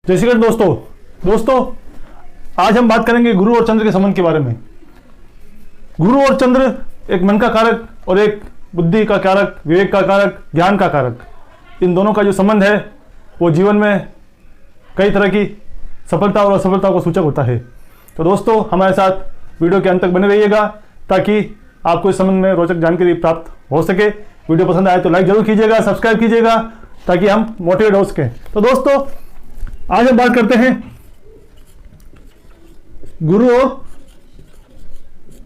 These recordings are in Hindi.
जय श्री कृष्ण दोस्तों आज हम बात करेंगे गुरु और चंद्र के संबंध के बारे में। गुरु और चंद्र एक मन का कारक और एक बुद्धि का कारक, विवेक का कारक, ज्ञान का कारक, इन दोनों का जो संबंध है वो जीवन में कई तरह की सफलता और असफलता को सूचक होता है। तो दोस्तों हमारे साथ वीडियो के अंत तक बने रहिएगा ताकि आपको इस संबंध में रोचक जानकारी प्राप्त हो सके। वीडियो पसंद आए तो लाइक जरूर कीजिएगा, सब्सक्राइब कीजिएगा ताकि हम मोटिवेट हो सकें। तो दोस्तों आज हम बात करते हैं गुरु और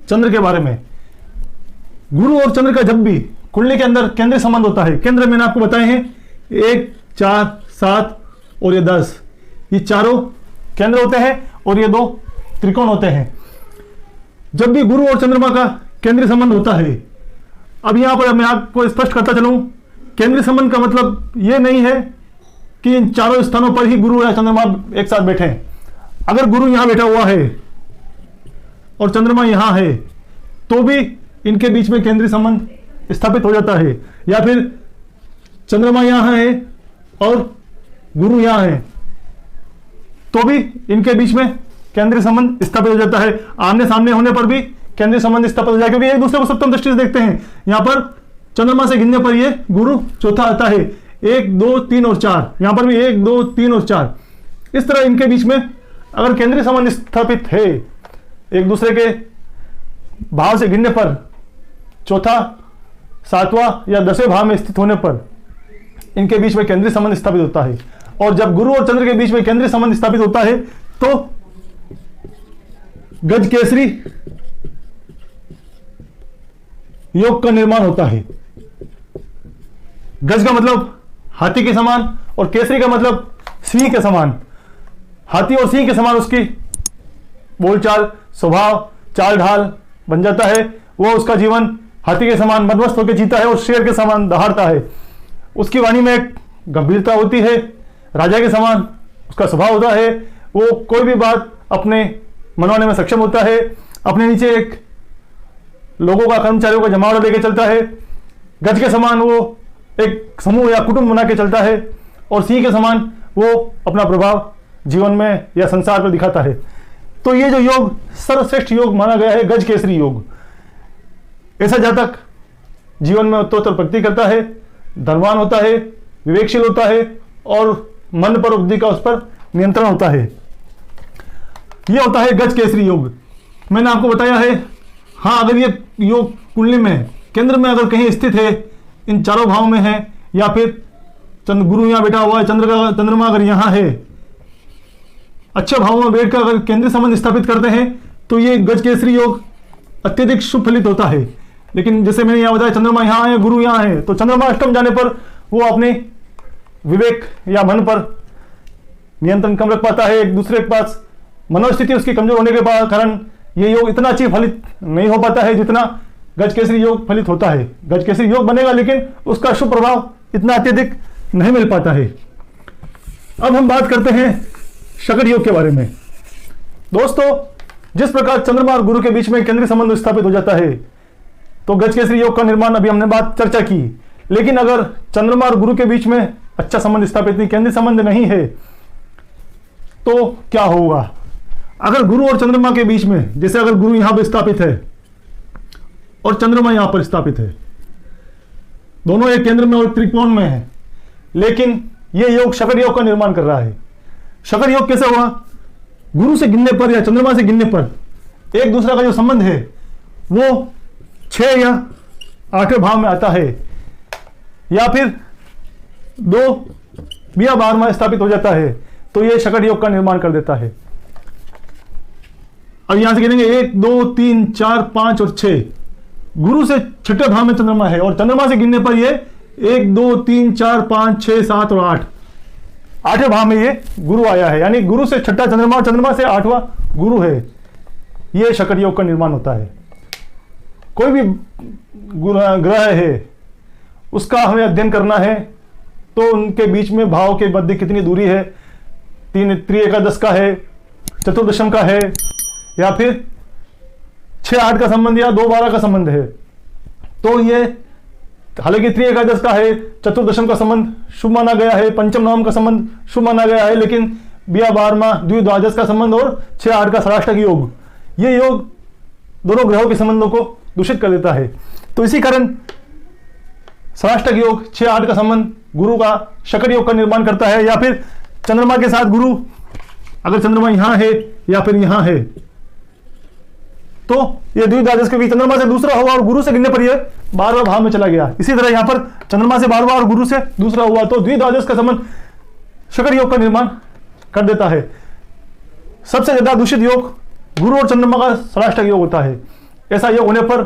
चंद्र के बारे में। गुरु और चंद्र का जब भी कुंडली के अंदर केंद्रीय संबंध होता है, केंद्र मैंने आपको बताए हैं 1, 4, 7 और ये 10, ये चारों केंद्र होते हैं और ये 2 त्रिकोण होते हैं। जब भी गुरु और चंद्रमा का केंद्रीय संबंध होता है, अब यहां पर मैं आपको स्पष्ट करता चलूं, केंद्रीय संबंध का मतलब ये नहीं है कि इन चारों स्थानों पर ही गुरु या चंद्रमा एक साथ बैठे हैं। अगर गुरु यहां बैठा हुआ है और चंद्रमा यहां है तो भी इनके बीच में केंद्रीय संबंध स्थापित हो जाता है, या फिर चंद्रमा यहां है और गुरु यहां है तो भी इनके बीच में केंद्रीय संबंध स्थापित हो जाता है। आमने सामने होने पर भी केंद्रीय संबंध स्थापित हो जाए, क्योंकि एक दूसरे को सप्तम दृष्टि से देखते हैं। यहां पर चंद्रमा से गिनने पर ये गुरु चौथा आता है, 1, 2, 3 और 4, यहां पर भी 1, 2, 3 और 4। इस तरह इनके बीच में अगर केंद्रीय संबंध स्थापित है, एक दूसरे के भाव से गिनने पर चौथा, 7वां या 10वें भाव में स्थित होने पर इनके बीच में केंद्रीय संबंध स्थापित होता है। और जब गुरु और चंद्र के बीच में केंद्रीय संबंध स्थापित होता है तो गज केसरी योग का निर्माण होता है। गज का मतलब हाथी के समान और केसरी का मतलब सिंह के समान। हाथी और सिंह के समान उसकी बोलचाल, स्वभाव, चाल ढाल बन जाता है। वो उसका जीवन हाथी के समान मदमस्त होकर जीता है और शेर के समान दहाड़ता है। उसकी वाणी में एक गंभीरता होती है, राजा के समान उसका स्वभाव होता है। वो कोई भी बात अपने मनवाने में सक्षम होता है। अपने नीचे एक लोगों का, कर्मचारियों का जमावड़ा लेके चलता है। गज के समान वो एक समूह या कुटुंब बना के चलता है और सिंह के समान वो अपना प्रभाव जीवन में या संसार पर दिखाता है। तो ये जो योग सर्वश्रेष्ठ योग माना गया है, गज केसरी योग। ऐसा जातक जीवन में उत्तरोत्तर प्रगति करता है, धनवान होता है, विवेकशील होता है और मन पर बुद्धि का उस पर नियंत्रण होता है। यह होता है गज केसरी योग। मैंने आपको बताया है, हाँ, अगर ये योग कुंडली में केंद्र में अगर कहीं स्थित है, इन चारों भाव में है, या फिर गुरु यहाँ बैठा हुआ है, चंद्रमा अगर यहाँ है, अच्छे भावों में बैठकर अगर केंद्रीय संबंध स्थापित करते हैं तो ये गज केसरी योग अत्यधिक शुभ फलित होता है। लेकिन जैसे मैंने यहाँ बताया, चंद्रमा यहाँ है, गुरु यहाँ है, तो चंद्रमा अष्टम जाने पर वो अपने विवेक या मन पर नियंत्रण कम रख पाता है। एक दूसरे के पास मनोस्थिति उसकी कमजोर होने के कारण ये योग इतना अच्छी फलित नहीं हो पाता है जितना गज केसरी योग फलित होता है। गज केसरी योग बनेगा लेकिन उसका शुभ प्रभाव इतना अत्यधिक नहीं मिल पाता है। अब हम बात करते हैं शकट योग के बारे में। दोस्तों जिस प्रकार चंद्रमा और गुरु के बीच में केंद्रीय संबंध स्थापित हो जाता है तो गज केसरी योग का निर्माण अभी हमने बात चर्चा की। लेकिन अगर चंद्रमा और गुरु के बीच में अच्छा संबंध स्थापित नहीं, केंद्रीय संबंध नहीं है, तो क्या होगा? अगर गुरु और चंद्रमा के बीच में, जैसे अगर गुरु यहां पर स्थापित है और चंद्रमा यहां पर स्थापित है, दोनों एक केंद्र में और त्रिकोण में है, लेकिन यह योग शकट योग का निर्माण कर रहा है। शकट योग कैसे हुआ? गुरु से गिनने पर या चंद्रमा से गिनने पर एक दूसरा का जो संबंध है वो 6 या 8वें भाव में आता है, या फिर 2 या 12वां स्थापित हो जाता है, तो यह शकट योग का निर्माण कर देता है। अब यहां से गिनेंगे 1, 2, 3, 4, 5 और 6। गुरु से 6ठे भाव में चंद्रमा है और चंद्रमा से गिनने पर यह 1, 2, 3, 4, 5, 6, 7 और 8, 8वें भाव में ये गुरु आया है। यानी गुरु से 6ठा चंद्रमा और चंद्रमा से 8वां गुरु है। ये शकट योग का निर्माण होता है। कोई भी ग्रह है उसका हमें अध्ययन करना है तो उनके बीच में भाव के मध्य कितनी दूरी है, 3 एकादश का है, चतुर्दशम का है, या फिर 6-8 का संबंध या 2-12 का संबंध है, तो ये हालांकि त्रि एकादश का है, चतुर्दशम का संबंध शुभ माना गया है, पंचम नवम का संबंध शुभ माना गया है, लेकिन 12वां द्विद्वादश का संबंध और 6-8 का षडाष्टक योग, ये योग दोनों ग्रहों के संबंधों को दूषित कर देता है। तो इसी कारण षडाष्टक योग 6-8 का संबंध गुरु का शकट योग का निर्माण करता है, या फिर चंद्रमा के साथ गुरु, अगर चंद्रमा यहां है या फिर यहां है तो ये द्विद्वादश के बीच चंद्रमा से दूसरा हुआ और गुरु से गिनने पर ये 12वां भाव में चला गया। इसी तरह यहां पर चंद्रमा से 12वां और गुरु से दूसरा हुआ तो द्विद्वादश का संबंध शकट योग का निर्माण कर देता है। सबसे ज्यादा दूषित योग गुरु और चंद्रमा का षडाष्टक योग होता है। ऐसा योग होने पर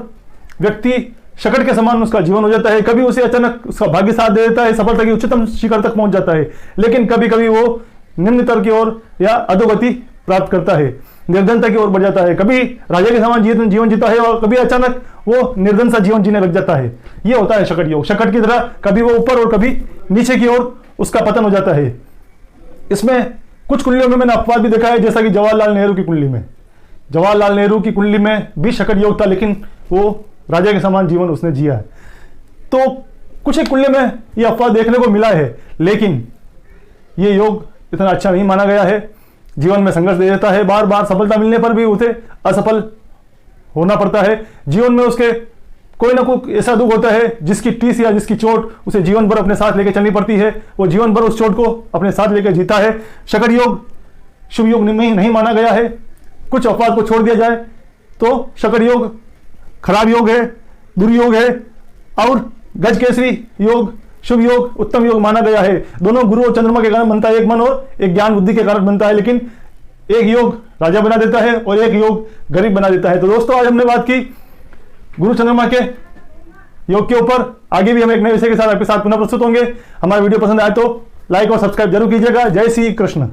व्यक्ति शकट के समान उसका जीवन हो जाता है। कभी उसे अचानक उसका भाग्य साथ दे देता है, सफलता की उच्चतम शिखर तक पहुंच जाता है, लेकिन कभी कभी वो निम्न स्तर की ओर या अधोगति प्राप्त करता है, निर्धनता की ओर बढ़ जाता है। कभी राजा के समान जीवन जीता है और कभी अचानक वो निर्धन सा जीवन जीने लग जाता है। ये होता है शकट योग। शकट की तरह कभी वो ऊपर और कभी नीचे की ओर उसका पतन हो जाता है। इसमें कुछ कुंडलियों में मैंने अपवाद भी देखा है, जैसा कि जवाहरलाल नेहरू की कुंडली में। जवाहरलाल नेहरू की कुंडली में भी शकट योग था, लेकिन वो राजा के समान जीवन उसने जिया है। तो कुछ एक कुंडली में ये अपवाद देखने को मिला है, लेकिन ये योग इतना अच्छा नहीं माना गया है। जीवन में संघर्ष दे देता है, बार बार सफलता मिलने पर भी उसे असफल होना पड़ता है। जीवन में उसके कोई ना कोई ऐसा दुख होता है जिसकी टीस या जिसकी चोट उसे जीवन भर अपने साथ लेकर चलनी पड़ती है। वो जीवन भर उस चोट को अपने साथ लेकर जीता है। शकट योग शुभ योग नहीं माना गया है। कुछ अपवाद को छोड़ दिया जाए तो शकट योग खराब योग है, दुर्योग है, और गज केसरी योग शुभ योग उत्तम योग माना गया है। दोनों गुरु और चंद्रमा के कारण बनता है, एक मन और एक ज्ञान बुद्धि के कारण बनता है, लेकिन एक योग राजा बना देता है और एक योग गरीब बना देता है। तो दोस्तों, आज हमने बात की गुरु चंद्रमा के योग के ऊपर। आगे भी हम एक नए विषय के साथ आपके साथ पुनः प्रस्तुत होंगे। हमारा वीडियो पसंद आए तो लाइक और सब्सक्राइब जरूर कीजिएगा। जय श्री कृष्ण।